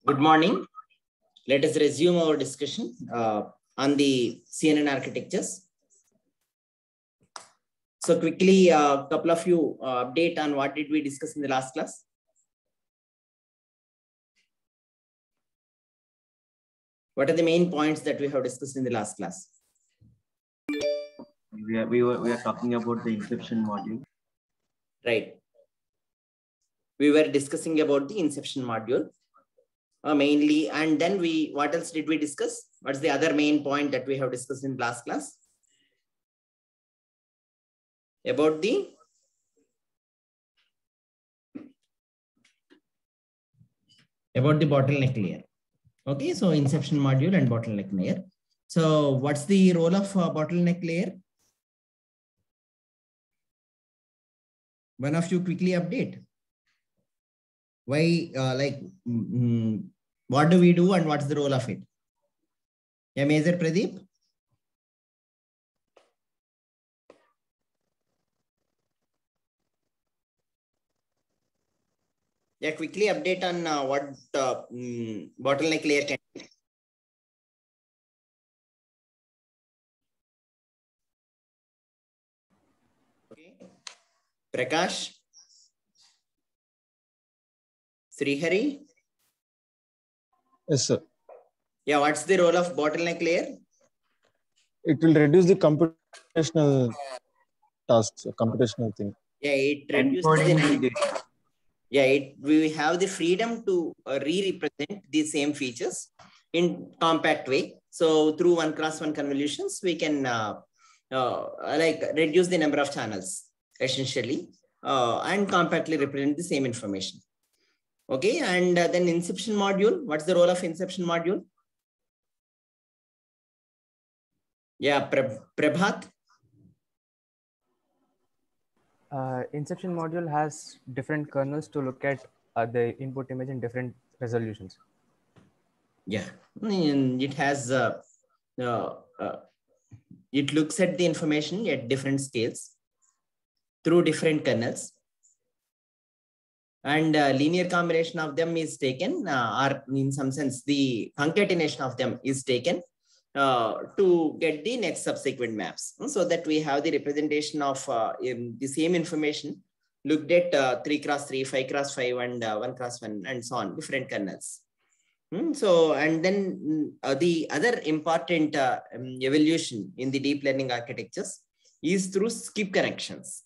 Good morning. Let us resume our discussion on the CNN architectures. So quickly, a couple of you update on what did we discuss in the last class. What are the main points that we have discussed in the last class? We are talking about the inception module. Right. We were discussing about the inception module mainly, and then what else did we discuss? What's the other main point that we have discussed in last class? About the bottleneck layer. Okay, so inception module and bottleneck layer. So what's the role of bottleneck layer? One of you quickly update. Why, what do we do and what's the role of it? Yeah, Major Pradeep? Yeah, quickly update on what bottleneck layer can do. Okay. Prakash? Srihari? Yes, sir. Yeah, what's the role of bottleneck layer? It will reduce the computational tasks, computational thing. Yeah, it reduces the data. Yeah, we have the freedom to re-represent the same features in compact way. So through 1x1 convolutions, we can reduce the number of channels essentially and compactly represent the same information. Okay, and then inception module. What's the role of inception module? Yeah, Prabhat. Inception module has different kernels to look at the input image in different resolutions. Yeah, it has it looks at the information at different scales through different kernels, and linear combination of them is taken, or in some sense the concatenation of them is taken to get the next subsequent maps, so that we have the representation of the same information looked at 3x3, 5x5, and 1x1, and so on, different kernels. So, and then the other important evolution in the deep learning architectures is through skip connections.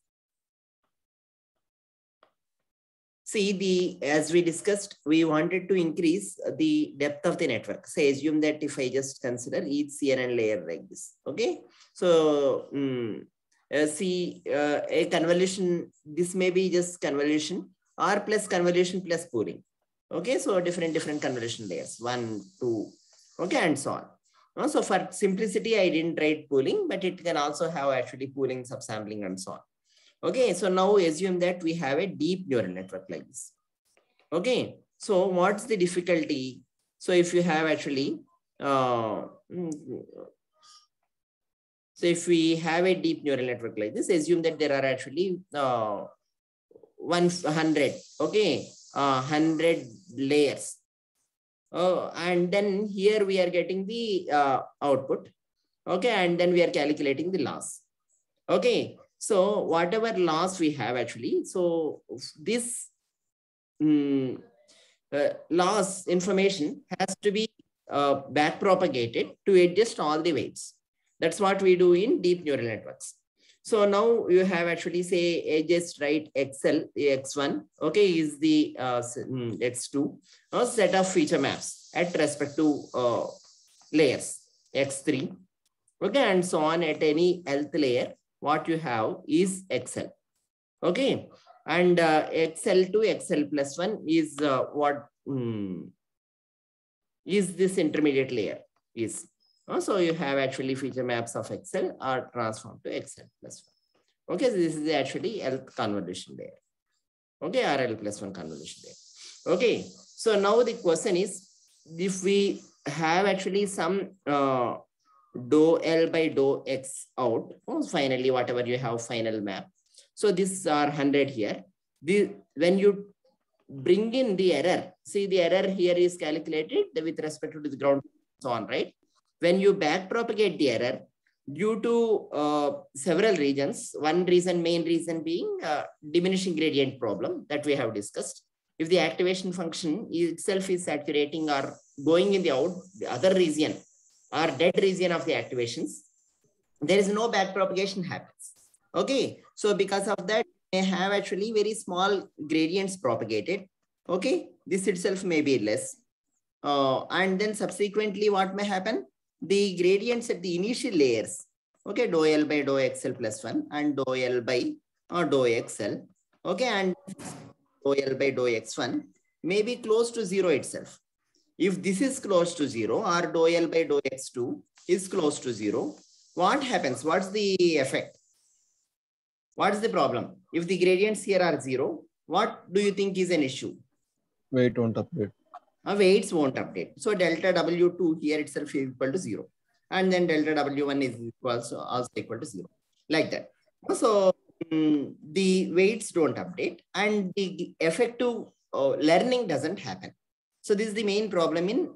See, as we discussed, we wanted to increase the depth of the network. Say, assume that if I just consider each CNN layer like this, okay? So, a convolution, this may be just convolution or plus convolution plus pooling. Okay, so different convolution layers, 1, 2, okay, and so on. So for simplicity, I didn't write pooling, but it can also have actually pooling, subsampling, and so on. Okay, so now assume that we have a deep neural network like this. Okay, so what's the difficulty? So if you have actually, so if we have a deep neural network like this, assume that there are actually 100, okay, 100 layers. And then here we are getting the output, okay, and then we are calculating the loss. Okay, so whatever loss we have actually, so this loss information has to be back propagated to adjust all the weights. That's what we do in deep neural networks. So now you have actually say just write XL, X1, okay, is the X2, a set of feature maps at respect to layers, X3, okay, and so on at any nth layer. What you have is XL, okay, and XL to XL plus 1 is what is this intermediate layer is. So you have actually feature maps of XL are transformed to XL plus 1. Okay, so this is actually L convolution layer. Okay, or L plus 1 convolution layer. Okay, so now the question is, if we have actually some dou L by dou X out, finally whatever you have final map. So these are 100 here. When you bring in the error, see the error here is calculated with respect to the ground, so on, right? When you back propagate the error due to several reasons, one reason, main reason being diminishing gradient problem that we have discussed. If the activation function itself is saturating or going in the other region or dead region of the activations, there is no back propagation happens. Okay, so because of that, may have actually very small gradients propagated. Okay, this itself may be less. And then subsequently, what may happen? The gradients at the initial layers, okay, dou L by dou XL plus 1 and dou L by dou XL, okay, and dou L by dou X1 may be close to 0 itself. If this is close to 0 or dou L by dou X2 is close to 0, what happens? What's the effect? What is the problem? If the gradients here are 0, what do you think is an issue? Weight won't update. Weights won't update. So delta W2 here itself is equal to 0. And then delta W1 is also equal to 0. Like that. So the weights don't update and the effective learning doesn't happen. So this is the main problem in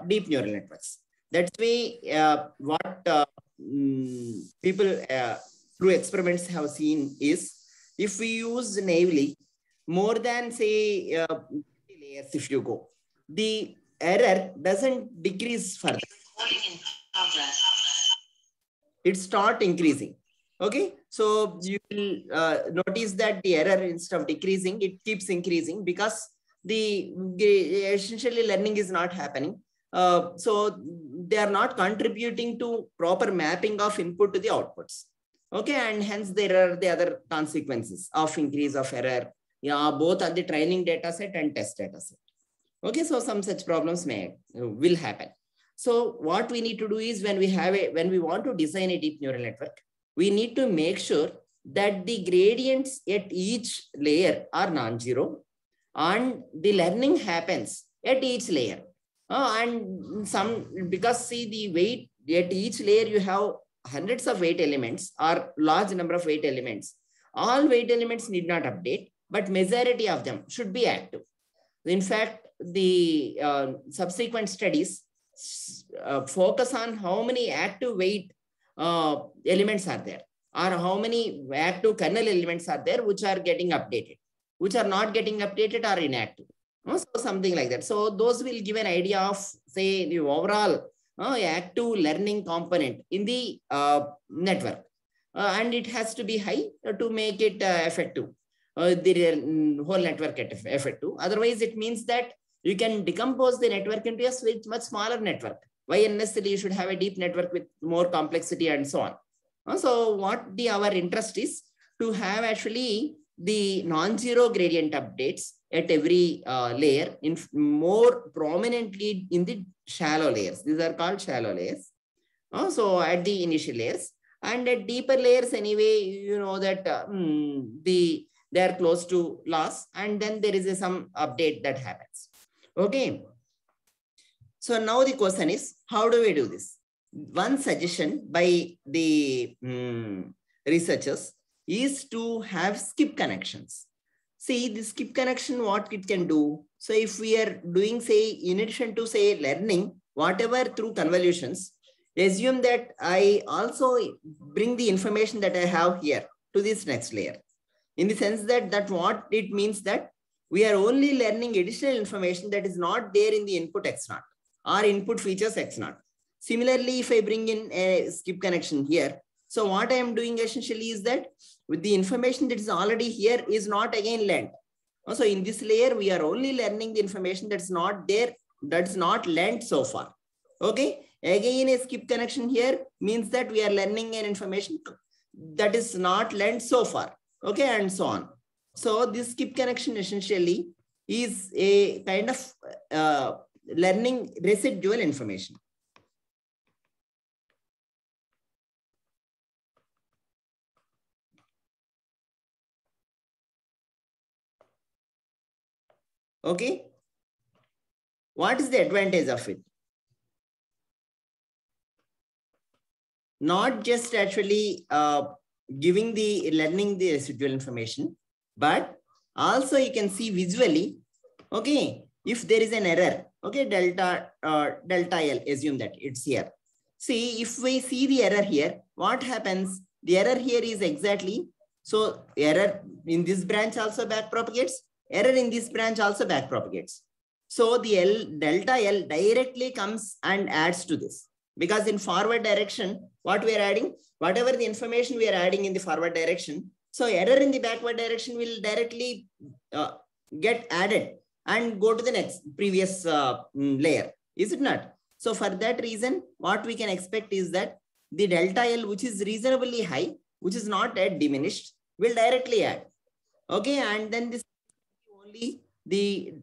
deep neural networks. That's why what people through experiments have seen is if we use naively more than say layers, if you go, the error doesn't decrease further. It starts increasing. Okay, so you will notice that the error instead of decreasing, it keeps increasing because the essentially learning is not happening. So they are not contributing to proper mapping of input to the outputs. Okay, and hence there are the other consequences of increase of error, both at the training data set and test data set. Okay, so some such problems will happen. So what we need to do is when we want to design a deep neural network, we need to make sure that the gradients at each layer are non-zero and the learning happens at each layer. Because see the weight at each layer, you have hundreds of weight elements or large number of weight elements. All weight elements need not update, but majority of them should be active. In fact, the subsequent studies focus on how many active weight elements are there or how many active kernel elements are there which are getting updated, which are not getting updated or inactive. So something like that. So those will give an idea of say the overall active learning component in the network. And it has to be high to make it effective. The whole network effective. Otherwise, it means that you can decompose the network into a much smaller network. Why unnecessarily you should have a deep network with more complexity and so on. So what our interest is to have actually the non-zero gradient updates at every layer, in more prominently in the shallow layers. These are called shallow layers. So at the initial layers and at deeper layers anyway, you know that they are close to loss and then there is some update that happens. Okay. So now the question is, how do we do this? One suggestion by the researchers is to have skip connections. See the skip connection, what it can do. So if we are doing say, in addition to say learning, whatever through convolutions, assume that I also bring the information that I have here to this next layer. In the sense that what it means that we are only learning additional information that is not there in the input X0 or input features X0. Similarly, if I bring in a skip connection here, so what I am doing essentially is that with the information that is already here is not again learned. So in this layer, we are only learning the information that's not there, that's not learned so far. Okay. Again, a skip connection here means that we are learning an information that is not learned so far. Okay. And so on. So this skip connection essentially is a kind of learning residual information. Okay. What is the advantage of it? Not just actually learning the residual information, but also you can see visually Okay, if there is an error, okay, delta L, assume that it's here. See, if we see the error here, what happens? The error here is exactly, so error in this branch also back propagates, error in this branch also back propagates. So the delta L directly comes and adds to this, because in forward direction, what we are adding, whatever the information we are adding in the forward direction, so error in the backward direction will directly get added and go to the next previous layer, is it not? So for that reason, what we can expect is that the delta L, which is reasonably high, which is not yet diminished, will directly add. Okay, and then this only the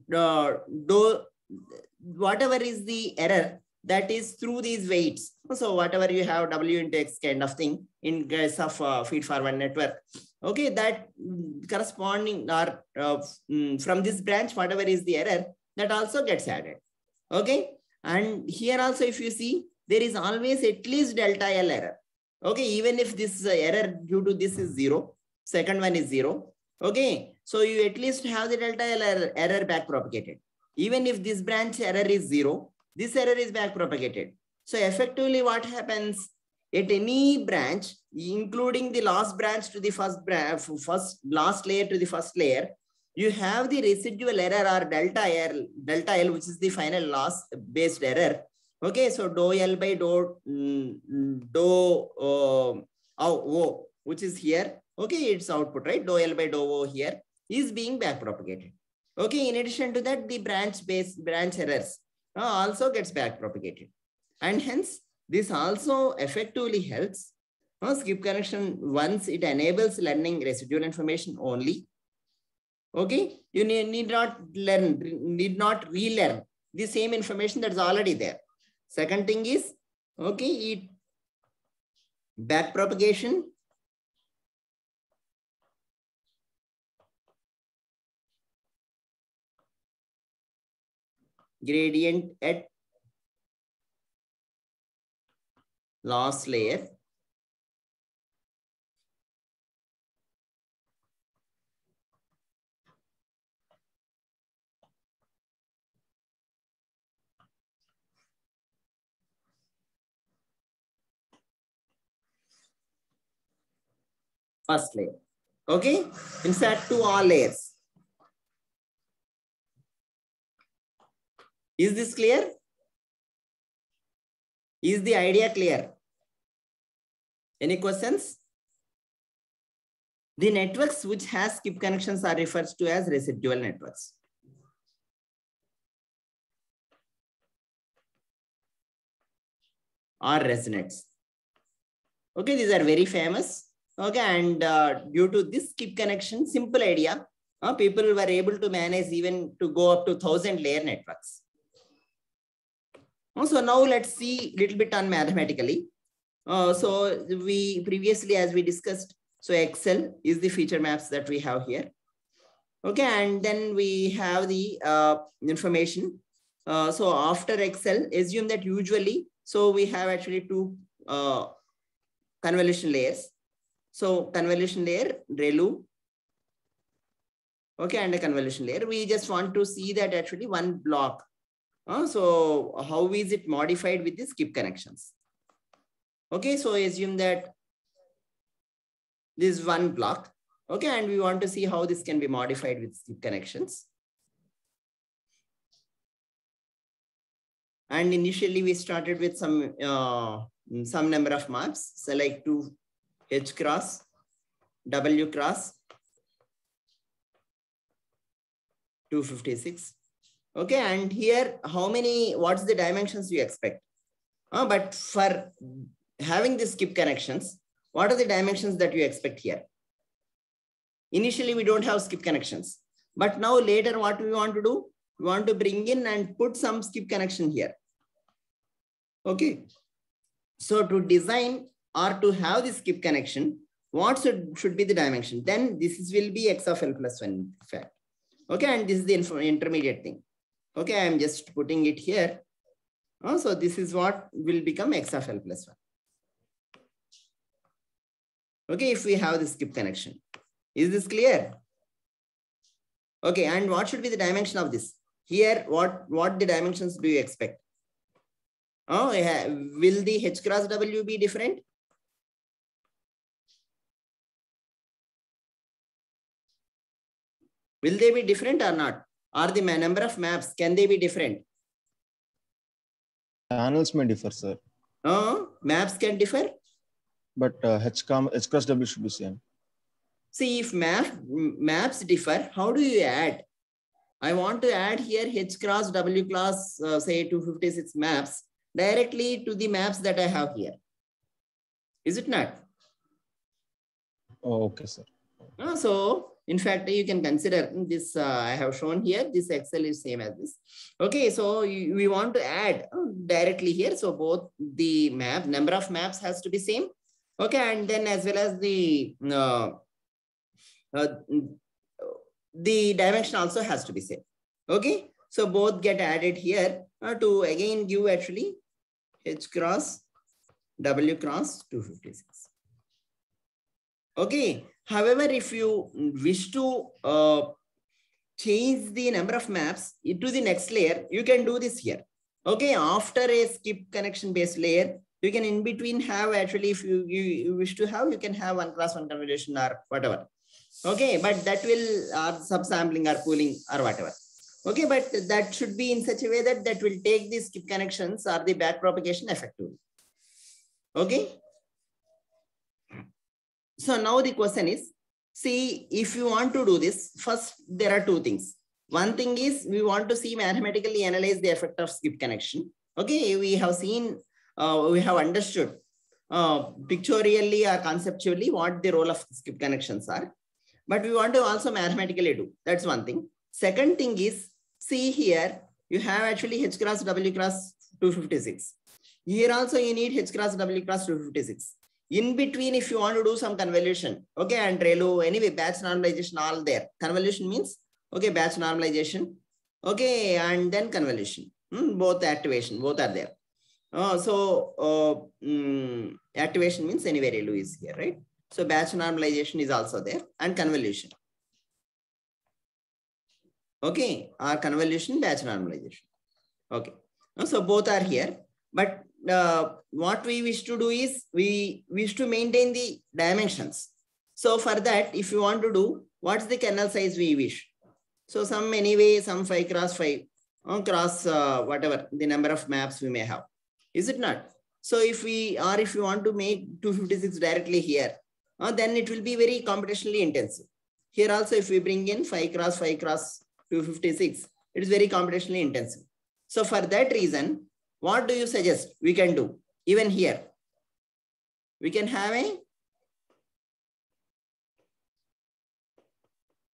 whatever is the error, that is through these weights. So whatever you have W into X kind of thing in case of feed forward network. Okay, that corresponding or from this branch, whatever is the error, that also gets added. Okay, and here also if you see, there is always at least delta L error. Okay, even if this error due to this is 0, second one is 0. Okay, so you at least have the delta L error back propagated. Even if this branch error is 0, this error is back propagated. So effectively what happens at any branch, including the last branch to the last layer to the first layer, you have the residual error or delta L, which is the final loss based error. Okay, so dou L by dou O, which is here. Okay, it's output, right? Dou L by dou O here is being back propagated. Okay, in addition to that, the branch errors also gets back propagated. And hence, this also effectively helps skip connection once it enables learning residual information only. Okay, you need not relearn the same information that's already there. Second thing is, okay, it back propagation. Gradient at last layer. First layer. Okay, in fact, to all layers. Is this clear? Is the idea clear? Any questions? The networks which has skip connections are referred to as residual networks. Or resonance. Okay, these are very famous. Okay, and due to this skip connection, simple idea, people were able to manage even to go up to 1,000 layer networks. So now let's see a little bit on mathematically. So we previously, as we discussed, so Excel is the feature maps that we have here. Okay, and then we have the information. So after Excel, assume that usually, so we have actually two convolution layers. So convolution layer, ReLU. Okay, and a convolution layer. We just want to see that actually one block. So how is it modified with the skip connections? Okay, so assume that this is one block. Okay, and we want to see how this can be modified with skip connections. And initially we started with some number of maps, so like 2 H cross, W cross, 256. Okay, and here how many, what's the dimensions you expect? But for having the skip connections, what are the dimensions that you expect here? Initially, we don't have skip connections, but now later what we want to do? We want to bring in and put some skip connection here. Okay, so to design or to have the skip connection, what should be the dimension? Then this will be X of L plus 1 in fact. Okay, and this is the intermediate thing. Okay, I'm just putting it here. So this is what will become X of L plus 1. Okay, if we have the skip connection. Is this clear? Okay, and what should be the dimension of this? here, what the dimensions do you expect? Oh, yeah. Will the H cross W be different? Will they be different or not? Or the number of maps, can they be different? Channels may differ, sir. Maps can differ. But H cross W should be same. See, if maps differ, how do you add? I want to add here H cross W cross, say 256 maps directly to the maps that I have here. Is it not? Oh, okay, sir. So, in fact, you can consider this. I have shown here. This Excel is same as this. Okay, so we want to add directly here. So both the number of maps has to be same. Okay, and then as well as the dimension also has to be same. Okay, so both get added here to again give actually H cross W cross 256. Okay. However, if you wish to change the number of maps into the next layer, you can do this here. Okay, after a skip connection based layer, you can in between have actually, if you wish to have, you can have 1x1 convolution or whatever. Okay, but that will subsampling or pooling or whatever. Okay, but that should be in such a way that that will take the skip connections or the back propagation effectively. Okay. So now the question is, see, if you want to do this, first there are two things. One thing is we want to see mathematically analyze the effect of skip connection. Okay, we have seen, we have understood pictorially or conceptually what the role of skip connections are. But we want to also mathematically do. That's one thing. Second thing is, see here, you have actually H cross W cross 256. Here also you need H cross W cross 256. In between, if you want to do some convolution, okay, and ReLU, anyway, batch normalization, all there. Convolution means, okay, batch normalization, okay, and then convolution. Both activation, both are there. Activation means anyway ReLU is here, right? So batch normalization is also there, and convolution. Okay, or convolution, batch normalization. Okay, so both are here, but what we wish to do is we wish to maintain the dimensions. So for that, if you want to do, what's the kernel size we wish? So some anyway, some 5x5 cross whatever the number of maps we may have. Is it not? So if we, or if you want to make 256 directly here, then it will be very computationally intensive. Here also, if we bring in 5x5 cross 256, it is very computationally intensive. So for that reason, what do you suggest we can do? Even here, we can have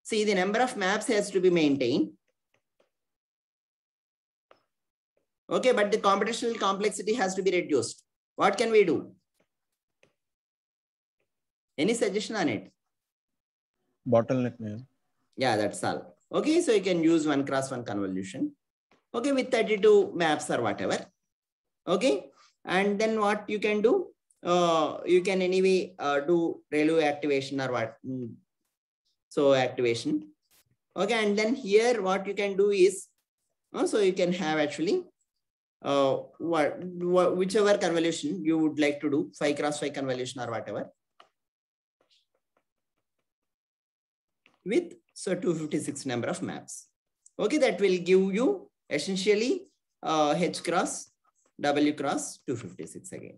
see, the number of maps has to be maintained. Okay, but the computational complexity has to be reduced. What can we do? Any suggestion on it? Bottleneck, man. Yeah, that's all. Okay, so you can use 1x1 convolution. Okay, with 32 maps or whatever. Okay, and then what you can do? You can anyway do ReLU activation or what? So activation. Okay, and then here what you can do is, so you can have actually whichever convolution you would like to do, 5x5 convolution or whatever, with so 256 number of maps. Okay, that will give you essentially H cross W cross 256 again.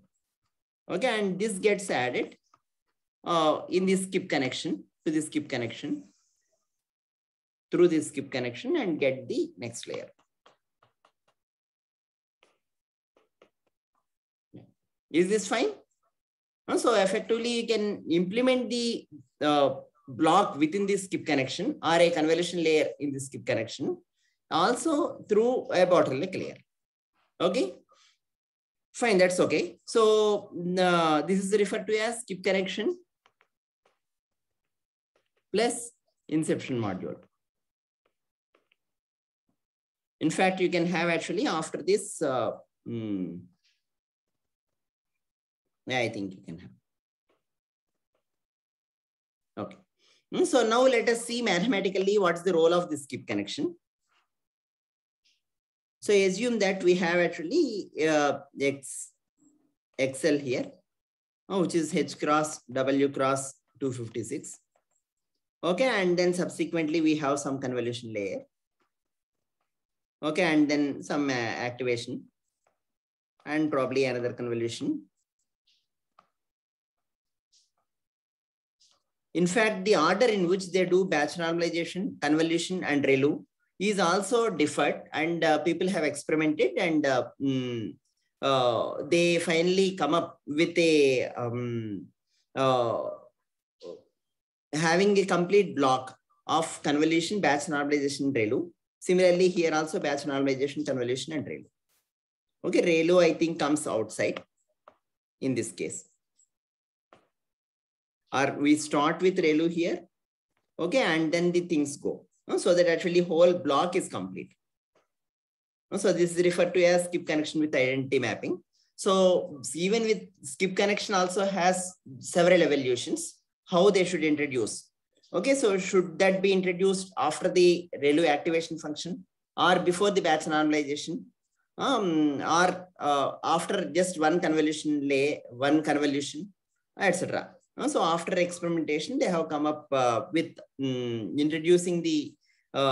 Okay, and this gets added in the skip connection to the skip connection through the skip connection and get the next layer. Is this fine? So effectively you can implement the block within the skip connection or a convolution layer in the skip connection also through a bottleneck layer. Okay, fine, that's okay. So this is referred to as skip connection plus inception module. In fact, you can have actually after this, yeah, I think you can have. Okay. So now let us see mathematically what's the role of the skip connection. So assume that we have actually Excel here, which is H cross W cross 256. Okay, and then subsequently we have some convolution layer. Okay, and then some activation and probably another convolution. In fact, the order in which they do batch normalization, convolution, and ReLU is also differed, and people have experimented, and they finally come up with a having a complete block of convolution, batch normalization, ReLU. Similarly, here also batch normalization, convolution, and ReLU. Okay, ReLU I think comes outside in this case. Or we start with ReLU here, okay, and then the things go. So that actually whole block is complete. So this is referred to as skip connection with identity mapping. So even with skip connection also has several evolutions, how they should introduce. Okay, so should that be introduced after the ReLU activation function or before the batch normalization, or after just one convolution layer, one convolution, etc. So after experimentation, they have come up with introducing the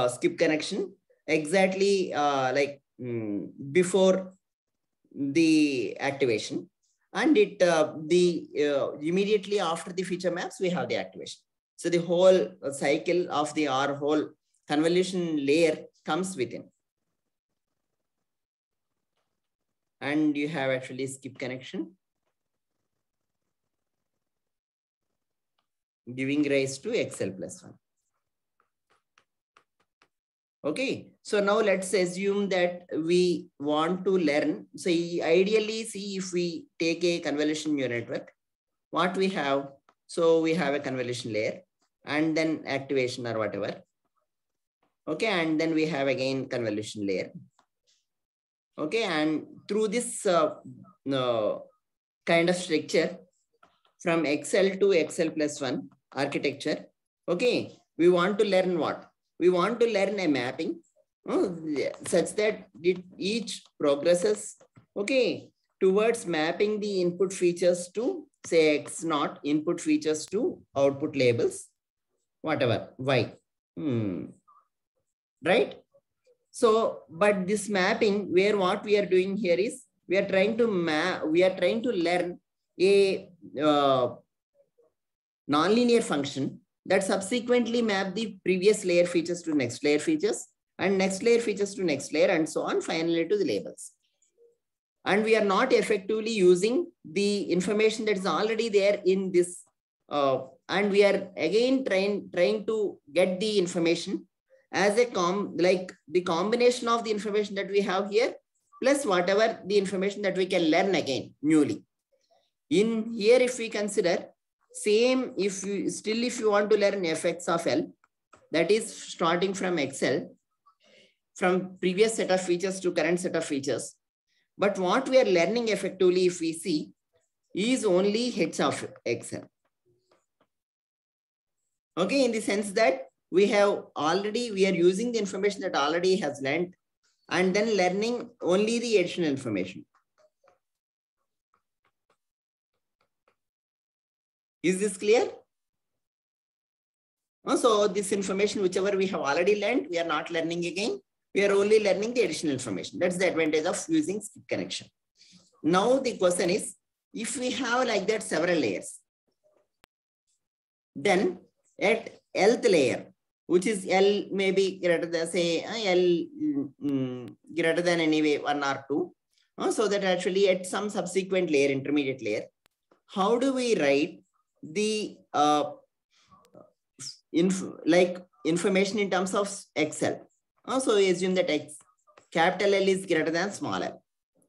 skip connection exactly like before the activation, and it immediately after the feature maps we have the activation. So the whole cycle of the whole convolution layer comes within, and you have actually skip connection giving rise to XL+1. Okay, so now let's assume that we want to learn. So ideally, see if we take a convolution neural network, what we have. So we have a convolution layer and then activation or whatever. Okay, and then we have again convolution layer. Okay, and through this kind of structure from XL to XL+1 architecture, okay, we want to learn what? We want to learn a mapping such that each progresses, okay, towards mapping the input features to say X0, input features to output labels, whatever, Y. Right? So, but this mapping where what we are doing here is we are trying to learn a nonlinear function that subsequently map the previous layer features to next layer features and next layer features to next layer and so on, finally to the labels. And we are not effectively using the information that is already there in this, and we are again trying to get the information as a the combination of the information that we have here plus whatever the information that we can learn again newly. In here, if we consider same, if you want to learn fx of L, that is starting from XL, from previous set of features to current set of features. But what we are learning effectively, if we see, is only H of XL. Okay, in the sense that we are using the information that already has learned and then learning only the additional information. Is this clear? So this information, whichever we have already learned, we are not learning again. We are only learning the additional information. That's the advantage of using skip connection. Now the question is, if we have like that several layers, then at Lth layer, which is L maybe greater than say L greater than anyway 1 or 2, so that actually at some subsequent layer, intermediate layer, how do we write the information in terms of XL? So we assume that capital L is greater than small l.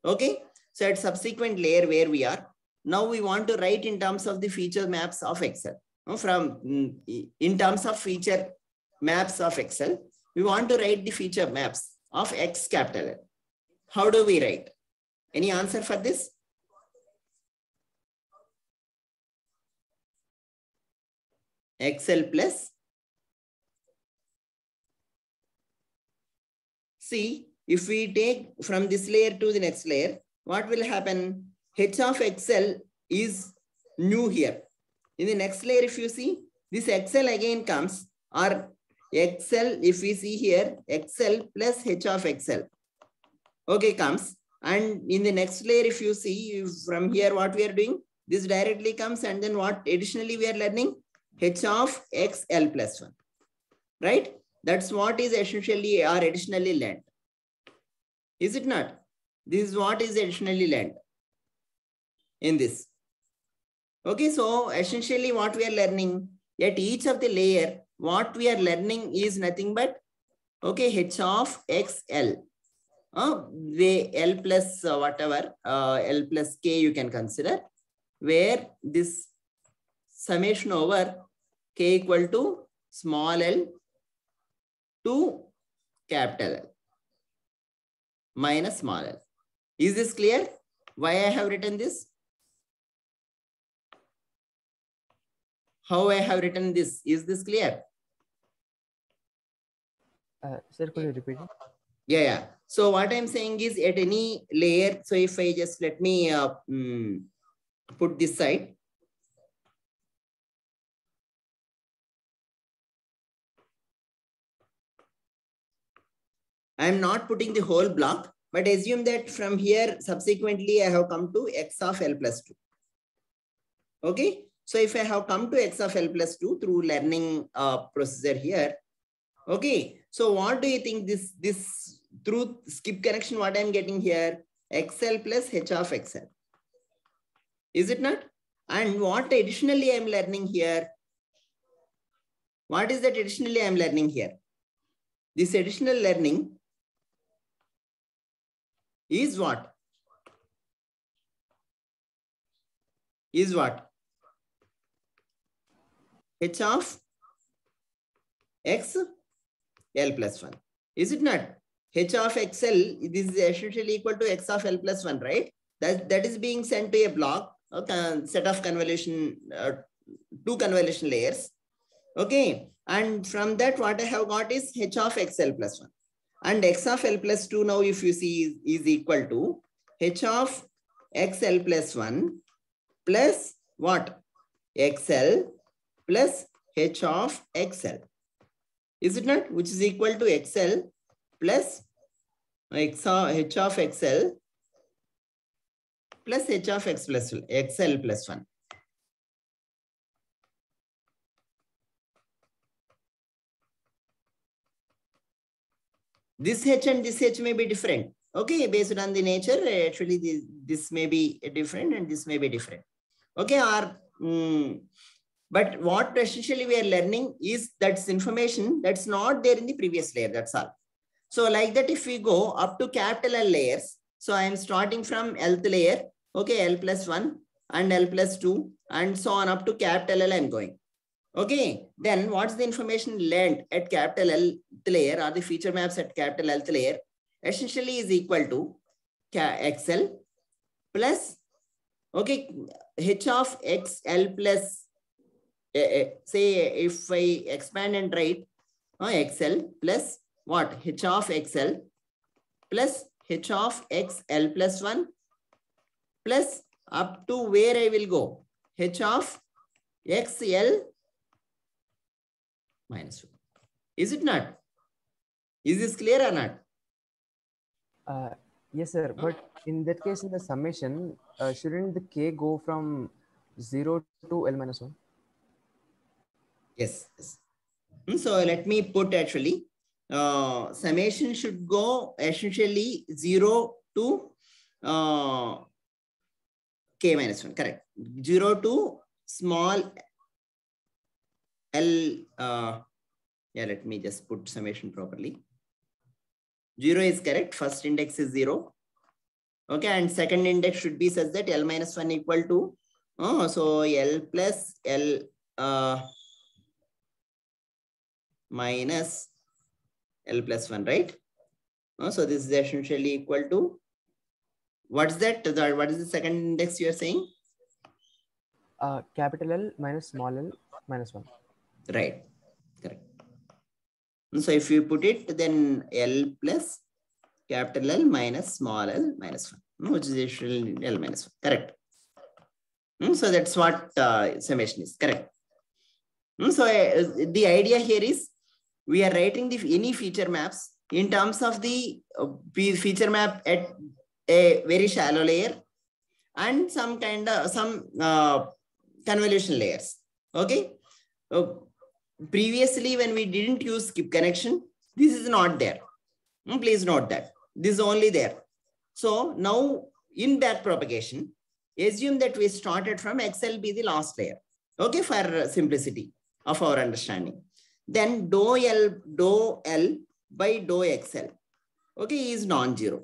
Okay, so at subsequent layer where we are, now we want to write in terms of the feature maps of XL. In terms of feature maps of XL, we want to write the feature maps of X capital L. How do we write? Any answer for this? XL plus. See, if we take from this layer to the next layer, what will happen? H of XL is new here. In the next layer, if you see, this XL again comes, or XL, if we see here, XL plus H of XL, okay, comes. And in the next layer, if you see from here, what we are doing, this directly comes, and then what additionally we are learning? H of XL plus 1, right? That's what is essentially or additionally learned. Is it not? This is what is additionally learned in this. Okay, so essentially what we are learning at each of the layer, what we are learning is nothing but, okay, H of XL. The L plus whatever, L plus K you can consider, where this summation over K equal to small l to capital L minus small l. Is this clear? Why I have written this? How I have written this? Is this clear? Sir, could you repeat it? Yeah. So what I'm saying is at any layer, so if I just let me put this side. I'm not putting the whole block, but assume that from here, subsequently, I have come to X of L plus 2. Okay. So if I have come to X of L plus 2 through learning procedure here, okay. So what do you think this through skip connection, what I'm getting here? XL plus H of XL. Is it not? And what additionally I'm learning here? What is that additionally I'm learning here? This additional learning is what? Is what? H of X L plus 1. Is it not? H of XL, this is essentially equal to X of L plus 1, right? That is being sent to a block, okay, set of convolution, 2 convolution layers. Okay. And from that, what I have got is H of XL plus 1. And X of L plus 2 now, if you see, is equal to H of XL plus 1 plus what? XL plus H of XL. Is it not? Which is equal to XL plus H of XL plus H of X plus XL plus 1. This H and this H may be different. Okay, based on the nature, actually this may be different and this may be different. Okay, but what essentially we are learning is that's information that's not there in the previous layer, that's all. So like that, if we go up to capital L layers, so I am starting from Lth layer, okay, L plus 1 and L plus 2 and so on up to capital L I'm going. Okay, then what's the information learned at capital Lth layer or the feature maps at capital Lth layer essentially is equal to XL plus, okay, H of XL plus, say if I expand and write XL plus what? H of XL plus H of XL plus 1 plus up to where I will go? H of XL minus 1. Is it not? Is this clear or not? Yes, sir. But in that case, in the summation, shouldn't the K go from 0 to L minus 1? Yes. So let me put actually, summation should go essentially 0 to K minus 1, correct. 0 to small L, yeah, let me just put summation properly. 0 is correct. First index is 0. Okay, and second index should be such that L minus 1 equal to, so L plus L minus L plus 1, right? So this is essentially equal to, what's that? What is the second index you are saying? Capital L minus small l minus 1. Right, correct. So if you put it, then L plus capital L minus small l minus 1, which is actually L minus 1, correct. So that's what summation is, correct. So the idea here is we are writing any feature maps in terms of the feature map at a very shallow layer and some kind of convolution layers. Okay. Previously, when we didn't use skip connection, this is not there. Please note that this is only there. So now in back propagation, assume that we started from XL be the last layer. Okay, for simplicity of our understanding. Then dou L by dou XL, okay, is non-zero.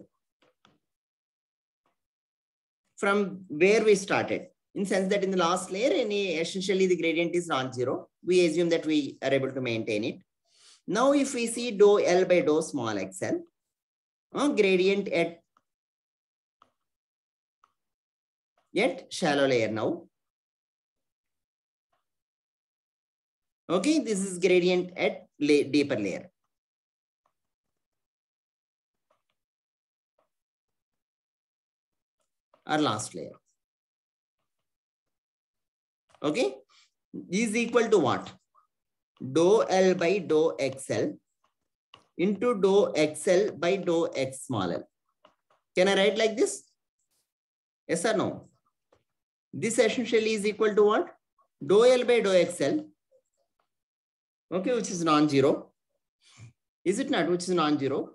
From where we started, in sense that in the last layer, essentially the gradient is non-zero. We assume that we are able to maintain it. Now, if we see dou L by dou small xl, gradient at shallow layer now. Okay, this is gradient at deeper layer. Or last layer. Okay, is equal to what? Dou L by dou XL into dou XL by dou X small l. Can I write like this? Yes or no? This essentially is equal to what? Dou L by dou XL. Okay, which is non-zero. Is it not? Which is non-zero.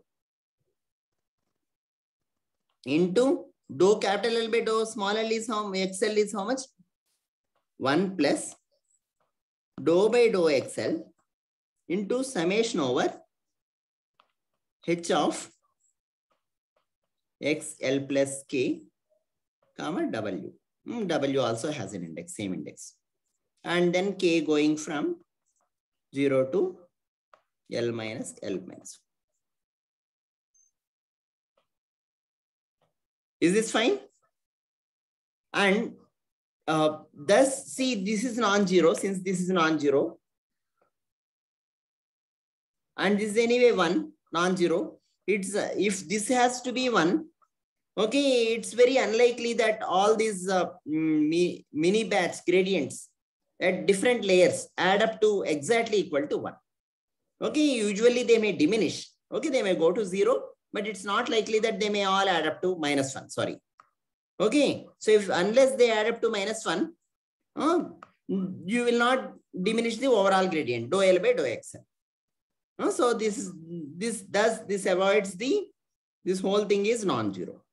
Into dou capital L by dou small l is how XL is how much? 1 plus dou by dou XL into summation over H of XL plus K, comma W. W also has an index, same index. And then K going from 0 to L minus L minus. Is this fine? And thus, see, this is non-zero, since this is non-zero. And this is anyway 1, non-zero. It's if this has to be 1, okay, it's very unlikely that all these mini batch gradients at different layers add up to exactly equal to 1. Okay, usually they may diminish. Okay, they may go to 0, but it's not likely that they may all add up to -1, sorry. Okay, so unless they add up to -1, you will not diminish the overall gradient, dou L by dou XL. So this avoids this whole thing is non-zero.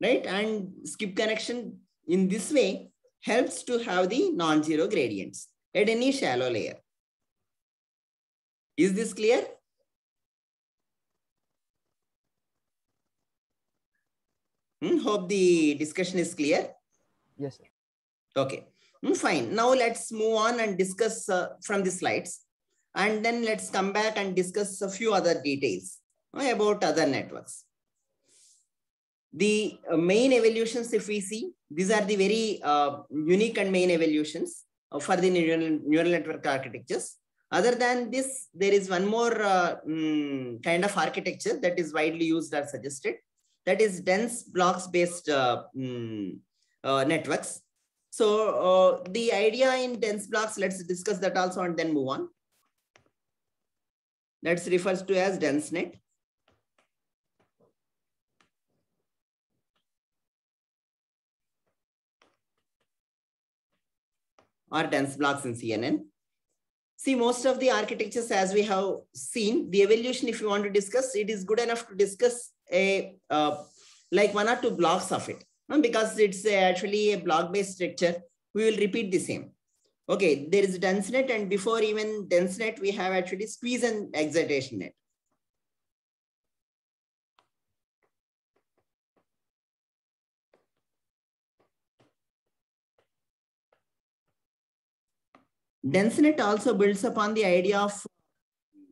Right, and skip connection in this way helps to have the non-zero gradients at any shallow layer. Is this clear? Hope the discussion is clear. Yes, sir. Okay, fine. Now let's move on and discuss from the slides. And then let's come back and discuss a few other details about other networks. The main evolutions, if we see, these are the very unique and main evolutions for the neural network architectures. Other than this, there is one more kind of architecture that is widely used or suggested. That is dense blocks based networks. So the idea in dense blocks, let's discuss that also and then move on. That's refers to as DenseNet. Or dense blocks in CNN. See, most of the architectures, as we have seen, the evolution, if you want to discuss, it is good enough to discuss like 1 or 2 blocks of it. Because it's actually a block-based structure, we will repeat the same. Okay, there is DenseNet, and before even DenseNet, we have actually squeeze and excitation net. DenseNet also builds upon the idea of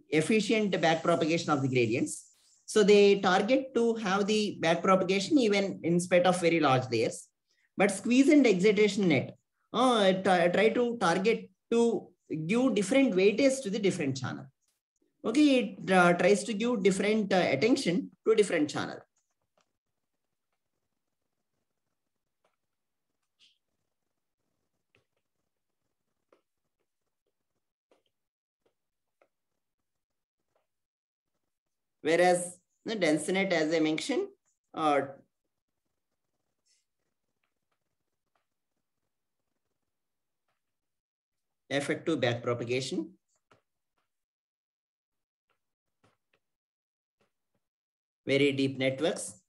efficient backpropagation of the gradients. So they target to have the backpropagation even in spite of very large layers. But squeeze and excitation net try to target to give different weightage to the different channel. Okay, it tries to give different attention to different channel. Whereas the DenseNet, as I mentioned, effective backpropagation. Very deep networks.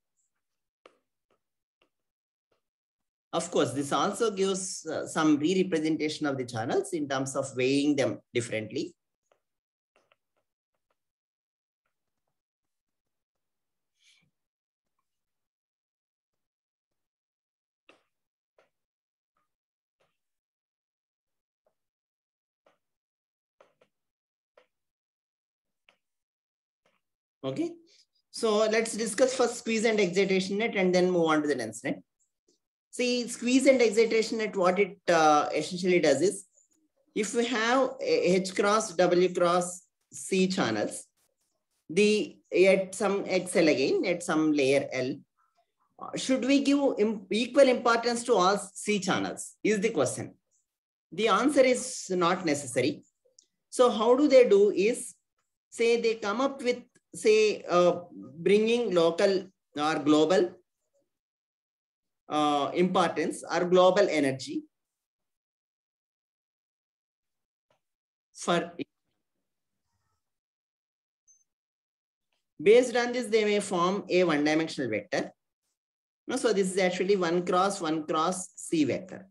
Of course, this also gives some re-representation of the channels in terms of weighing them differently. Okay, so let's discuss first squeeze and excitation net and then move on to the dense net. See, squeeze and excitation net, what it essentially does is, if we have H cross W cross C channels, at some XL again, at some layer L, should we give equal importance to all C channels is the question. The answer is not necessary. So how do they do is, say they come up with, say, bringing local or global importance or global energy for. Based on this, they may form a one-dimensional vector. So this is actually 1 cross C vector.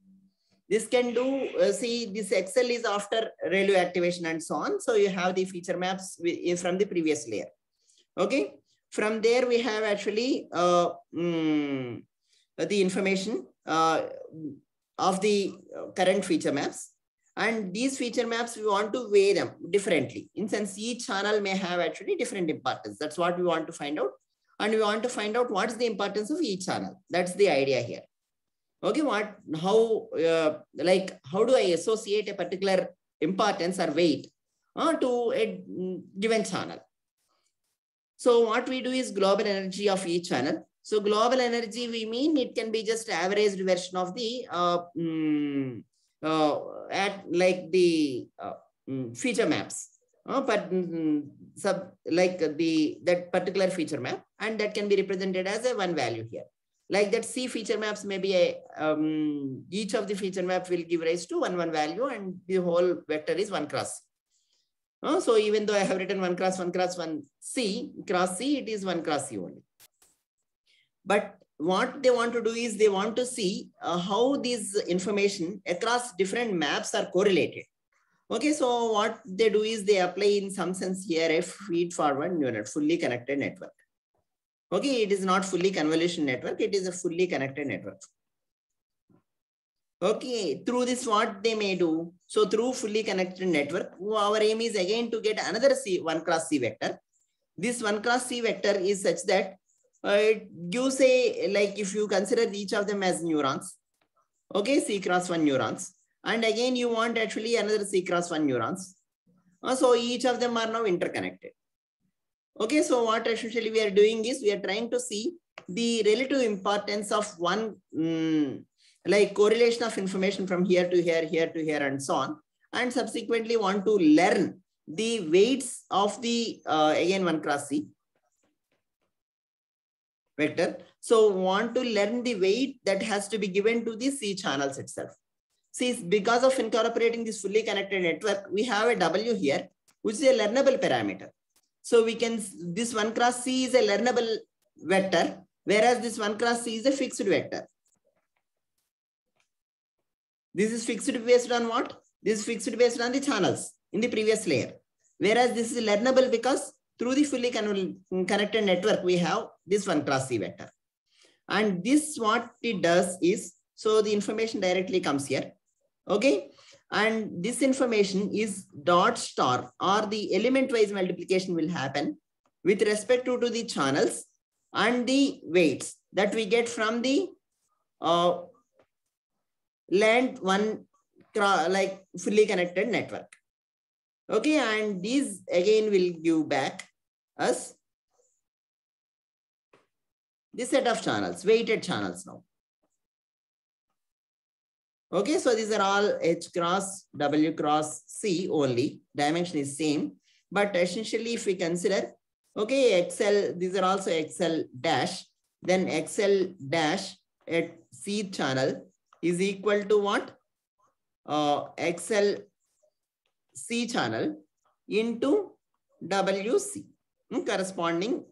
This can do, see, this XL is after ReLU activation and so on. So you have the feature maps from the previous layer. Okay. From there, we have actually the information of the current feature maps. And these feature maps, we want to weigh them differently. In sense, each channel may have actually different importance. That's what we want to find out. And we want to find out what's the importance of each channel. That's the idea here. Okay, how do I associate a particular importance or weight to a given channel? So what we do is global energy of each channel. So global energy, we mean it can be just averaged version of the feature maps, but that particular feature map, and that can be represented as a one value here. Like that C feature maps may be each of the feature map will give rise to one value, and the whole vector is 1 cross. So even though I have written 1 cross 1 C cross C, it is 1 cross C only. But what they want to do is they want to see how these information across different maps are correlated. Okay, so what they do is they apply in some sense here a feed-forward neural net, fully connected network. Okay, it is not fully convolution network, it is a fully connected network. Okay, through this what they may do, so through fully connected network, our aim is again to get another 1 cross C vector. This 1 cross C vector is such that it gives a, like if you consider each of them as neurons, okay, C cross 1 neurons, and again you want actually another C cross 1 neurons. So each of them are now interconnected. Okay, so what essentially we are doing is we are trying to see the relative importance of one correlation of information from here to here, here to here, and so on, and subsequently want to learn the weights of the again 1 cross C vector. So want to learn the weight that has to be given to the C channels itself. See, because of incorporating this fully connected network, we have a W here, which is a learnable parameter. So we can, this 1 cross C is a learnable vector, whereas this 1 cross C is a fixed vector. This is fixed based on what? This is fixed based on the channels in the previous layer. Whereas this is learnable because through the fully connected network, we have this 1 cross C vector. And this what it does is, so the information directly comes here. Okay. And this information is dot star, or the element wise multiplication will happen with respect to the channels and the weights that we get from the land 1 fully connected network. Okay, and these again will give back us this set of channels, weighted channels now. Okay, so these are all H cross W cross C only. Dimension is same, but essentially if we consider, okay, XL, these are also XL dash, then XL dash at C channel is equal to what? XL C channel into WC, corresponding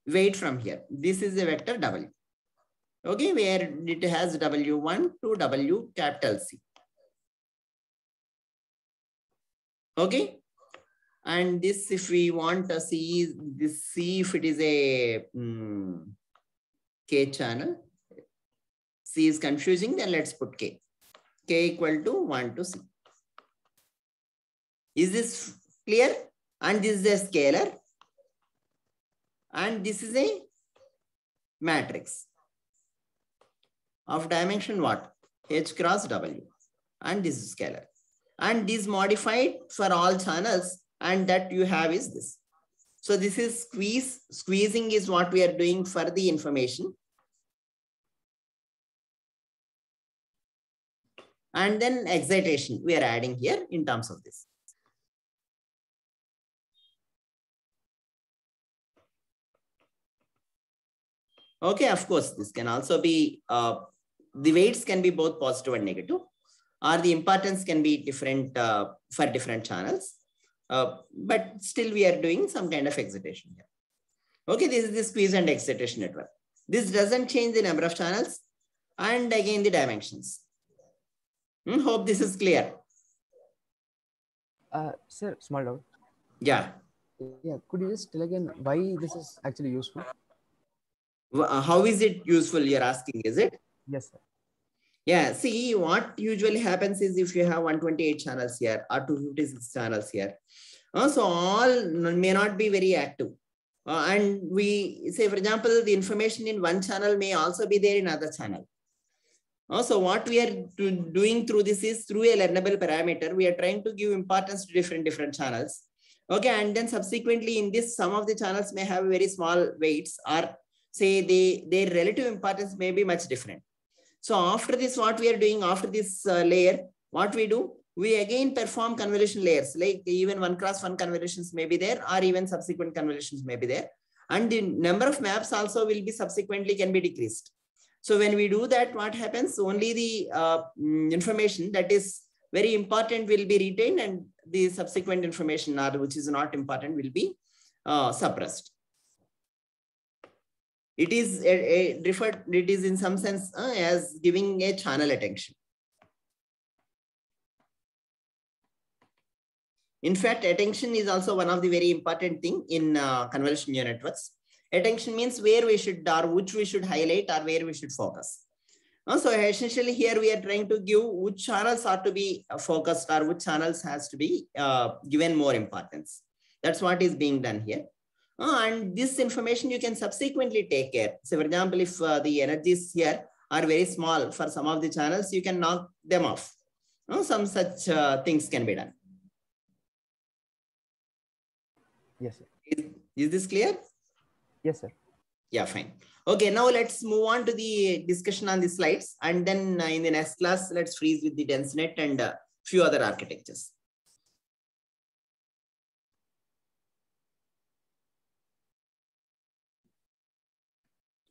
weight from here. This is a vector W. Okay, where it has W1 to W capital C. Okay, and this, if we want to see this C, if it is a K channel, C is confusing, then let's put K. K equal to 1 to C. Is this clear? And this is a scalar. And this is a matrix of dimension what? H cross W. And this is scalar. And this modified for all channels, and that you have is this. So this is squeeze. Squeezing is what we are doing for the information. And then excitation we are adding here in terms of this. Okay, of course, this can also be, the weights can be both positive and negative, or the importance can be different for different channels. But still we are doing some kind of excitation here. Okay, this is the squeeze and excitation network. This doesn't change the number of channels and again the dimensions. Hope this is clear. Sir, small doubt. Yeah. Yeah, could you just tell again why this is actually useful? How is it useful, you're asking, is it? Yes, sir. Yeah, see, what usually happens is if you have 128 channels here or 256 channels here, so all may not be very active. And we say, for example, the information in one channel may also be there in another channel. So what we are doing through this is through a learnable parameter, we are trying to give importance to different channels. Okay, and then subsequently in this, some of the channels may have very small weights, or say their relative importance may be much different. So after this, what we are doing after this layer, what we do, we again perform convolution layers, like even 1x1 convolutions may be there, or even subsequent convolutions may be there. And the number of maps also will be subsequently can be decreased. So when we do that, what happens? Only the information that is very important will be retained, and the subsequent information, which is not important, will be suppressed. It is referred. It is in some sense as giving a channel attention. In fact, attention is also one of the very important thing in convolution neural networks. Attention means where we should, or which we should highlight, or where we should focus. So essentially here we are trying to give which channels are to be focused, or which channels has to be given more importance. That's what is being done here. And this information you can subsequently take care. So for example, if the energies here are very small for some of the channels, you can knock them off. Some such things can be done. Yes, sir. Is this clear? Yes, sir. Yeah, fine. Okay, now let's move on to the discussion on the slides. And then in the next class, let's freeze with the DenseNet and a few other architectures.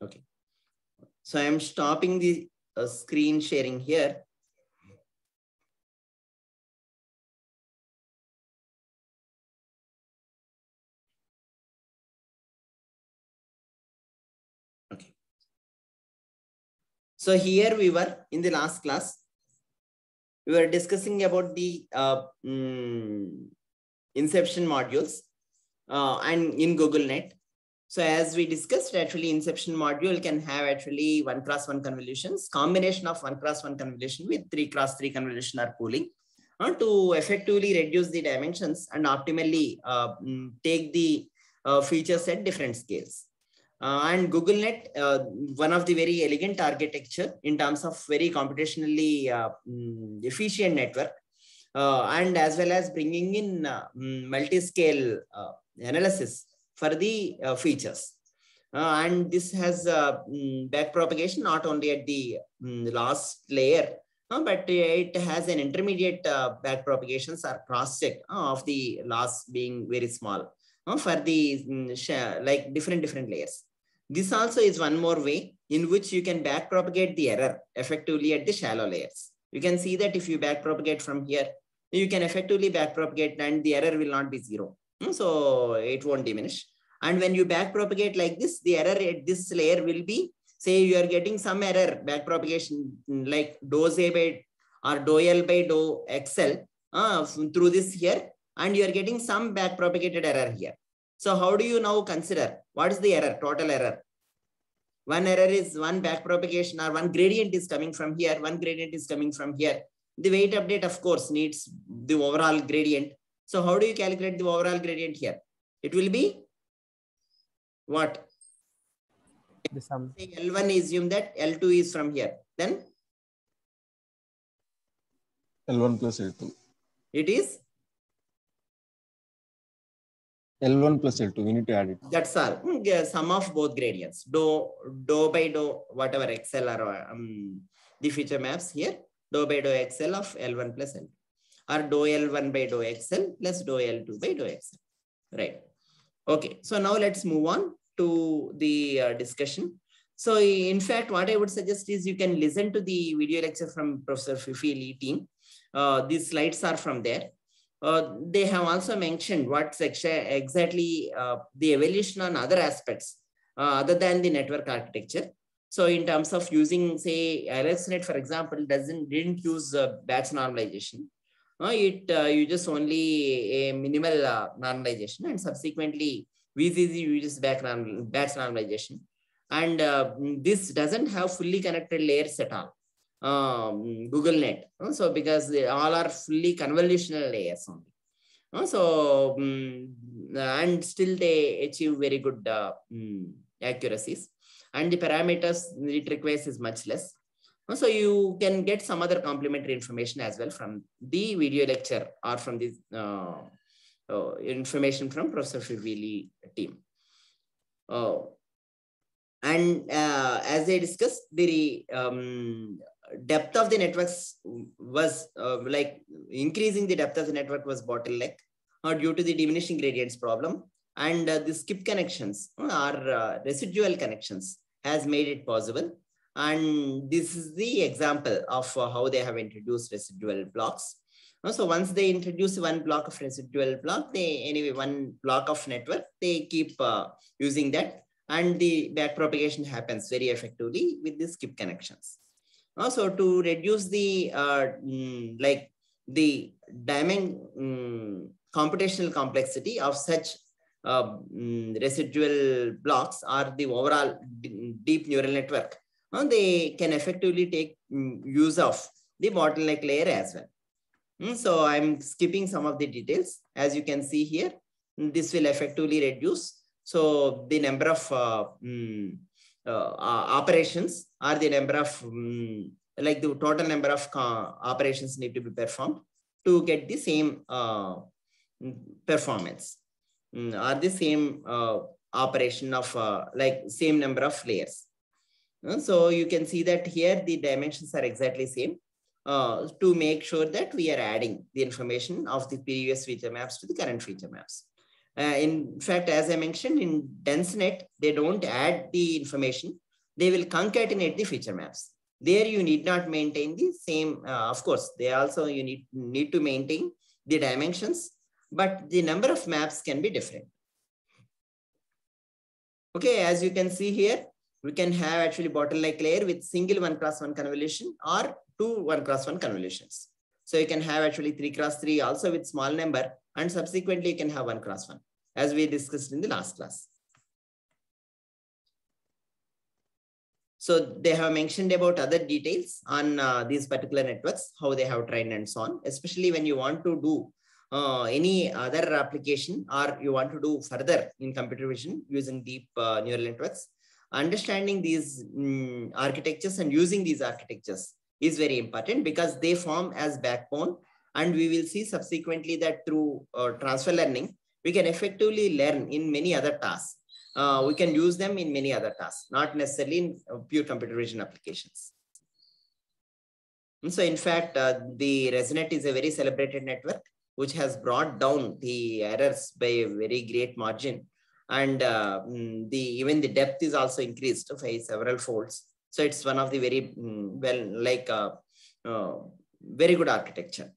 Okay. So I'm stopping the screen sharing here. Okay. So here we were in the last class. We were discussing about the inception modules and in GoogleNet. So as we discussed, actually inception module can have actually 1x1 convolutions, combination of 1x1 convolution with 3x3 convolution or pooling to effectively reduce the dimensions and optimally take the features at different scales. And GoogleNet, one of the very elegant architecture in terms of very computationally efficient network. and as well as bringing in multi-scale analysis for the features. And this has back propagation not only at the last layer, but it has an intermediate back propagations or cross check of the last being very small for the like different layers. This also is one more way in which you can back propagate the error effectively at the shallow layers. You can see that if you back propagate from here, you can effectively back propagate and the error will not be zero. So it won't diminish. And when you back propagate like this, the error at this layer will be, say you are getting some error back propagation like dou Z by or dou L by dou XL through this here, and you are getting some back propagated error here. So how do you now consider what is the error, total error? One error is one back propagation or one gradient is coming from here, one gradient is coming from here. The weight update, of course, needs the overall gradient. So how do you calculate the overall gradient here? It will be what? The sum. Say L1 assume that L2 is from here. Then L1 plus L2. it is L1 plus L2. We need to add it. that's all. Sum of both gradients. Dou by dou whatever XL or the feature maps here. Dou by dou XL of L1 plus L2. Or dou L1 by dou XL plus dou L2 by dou XL. Right. Okay. So now let's move on to the discussion. So in fact, what I would suggest is you can listen to the video lecture from Professor Fifili team. These slides are from there. They have also mentioned what's exactly the evolution on other aspects other than the network architecture. So in terms of using, say, AlexNet, for example, didn't use batch normalization. You just only a minimal normalization, and subsequently VCC uses batch normalization. And this doesn't have fully connected layers at all. GoogleNet. So because they all are fully convolutional layers only. So and still they achieve very good accuracies, and the parameters it requires is much less. So you can get some other complementary information as well from the video lecture or from this information from Professor Fivili team. And as I discussed, the depth of the networks was like increasing the depth of the network was bottleneck due to the diminishing gradients problem, and the skip connections or residual connections has made it possible. And this is the example of how they have introduced residual blocks. So once they introduce one block of residual block, one block of network, they keep using that, and the back propagation happens very effectively with the skip connections. Also, to reduce the like the computational complexity of such residual blocks or the overall deep neural network, they can effectively take use of the bottleneck layer as well. So I'm skipping some of the details. As you can see here, this will effectively reduce. So the number of operations or the number of like the total number of operations need to be performed to get the same performance or the same operation of like same number of layers. So you can see that here the dimensions are exactly same to make sure that we are adding the information of the previous feature maps to the current feature maps. In fact, as I mentioned, in DenseNet, they don't add the information. They will concatenate the feature maps. There you need not maintain the same, of course, they also you need to maintain the dimensions, but the number of maps can be different. Okay, as you can see here, we can have actually bottleneck layer with single 1x1 convolution or two 1x1 convolutions. So you can have actually 3x3 also with small number, and subsequently you can have 1x1 as we discussed in the last class. So they have mentioned about other details on these particular networks, how they have trained and so on, especially when you want to do any other application or you want to do further in computer vision using deep neural networks. Understanding these architectures and using these architectures is very important because they form as backbone And we will see subsequently that through transfer learning, we can effectively learn in many other tasks. We can use them in many other tasks, not necessarily in pure computer vision applications. And so in fact, the ResNet is a very celebrated network, which has brought down the errors by a very great margin. And even the depth is also increased by several folds. So it's one of the very very good architecture.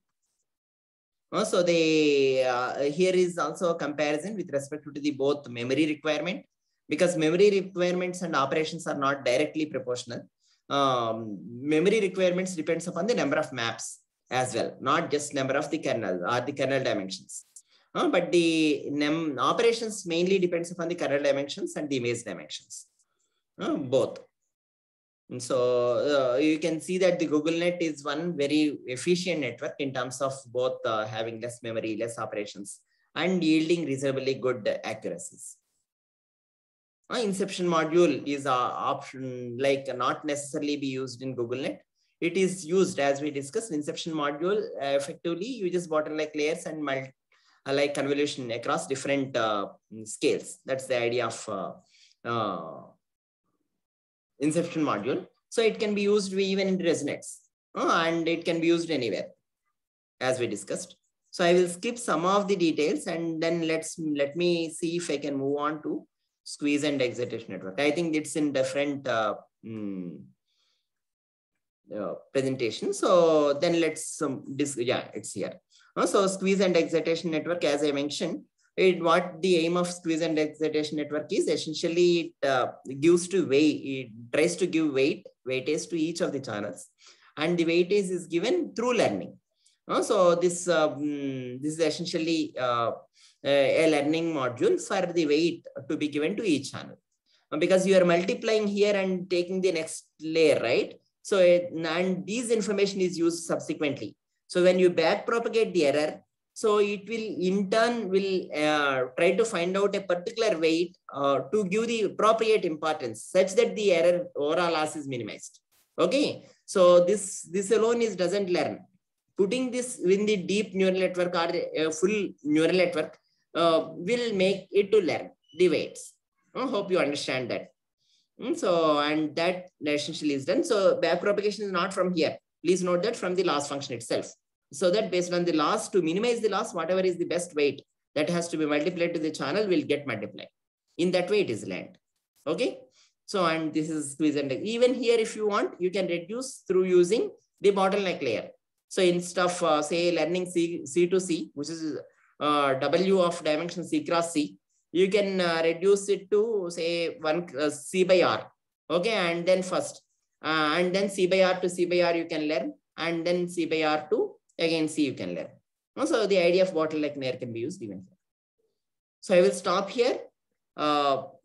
So here is also a comparison with respect to the both memory requirement, because memory requirements and operations are not directly proportional. Memory requirements depends upon the number of maps as well, not just number of the kernel or the kernel dimensions. But the operations mainly depends upon the kernel dimensions and the image dimensions, both. And so you can see that the GoogleNet is one very efficient network in terms of both having less memory, less operations, and yielding reasonably good accuracies. Inception module is an option, not necessarily be used in GoogleNet. It is used, as we discussed, inception module effectively uses bottleneck layers and convolution across different scales. That's the idea of inception module. So it can be used even in ResNets, and it can be used anywhere, as we discussed. So I will skip some of the details, and then let me see if I can move on to squeeze and excitation network. I think it's in different presentation. So then let's it's here. So squeeze and excitation network, as I mentioned, what the aim of squeeze and excitation network is, essentially it tries to give weightage to each of the channels, and the weightage is given through learning. So this is essentially a learning module for the weight to be given to each channel, because you are multiplying here and taking the next layer, right? So and this information is used subsequently. So when you back propagate the error, so it will in turn try to find out a particular weight to give the appropriate importance such that the error overall loss is minimized. Okay, so this alone doesn't learn. Putting this in the deep neural network or a full neural network will make it to learn the weights. I hope you understand that. So, and that essentially is done. So backpropagation is not from here. Please note that from the loss function itself. So that based on the loss, to minimize the loss, whatever is the best weight that has to be multiplied to the channel will get multiplied. In that way, it is learned. Okay. So, and this is squeeze and even here, if you want, you can reduce through using the bottleneck layer. So instead of say learning C to C, which is W of dimension C cross C, you can reduce it to say C by R. Okay, and then first, and then C by R to C by R you can learn, and then C by R to again C you can learn. So the idea of bottleneck layer can be used even here. So I will stop here.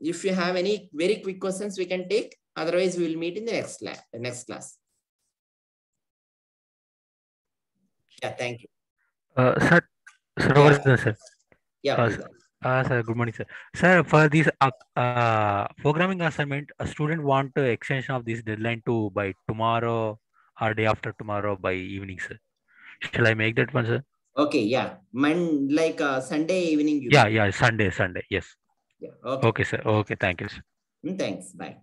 If you have any very quick questions, we can take. Otherwise, we will meet in the next class. Yeah, thank you. Sir, sir. Yeah, sir, good morning, sir. Sir, for this programming assignment, a student want extension of this deadline to by tomorrow or day after tomorrow by evening, sir. Shall I make that one, sir? Okay, yeah. Sunday evening. Yeah, Sunday, yes. Yeah, okay. Okay, sir. Okay, thank you, sir. Thanks, bye.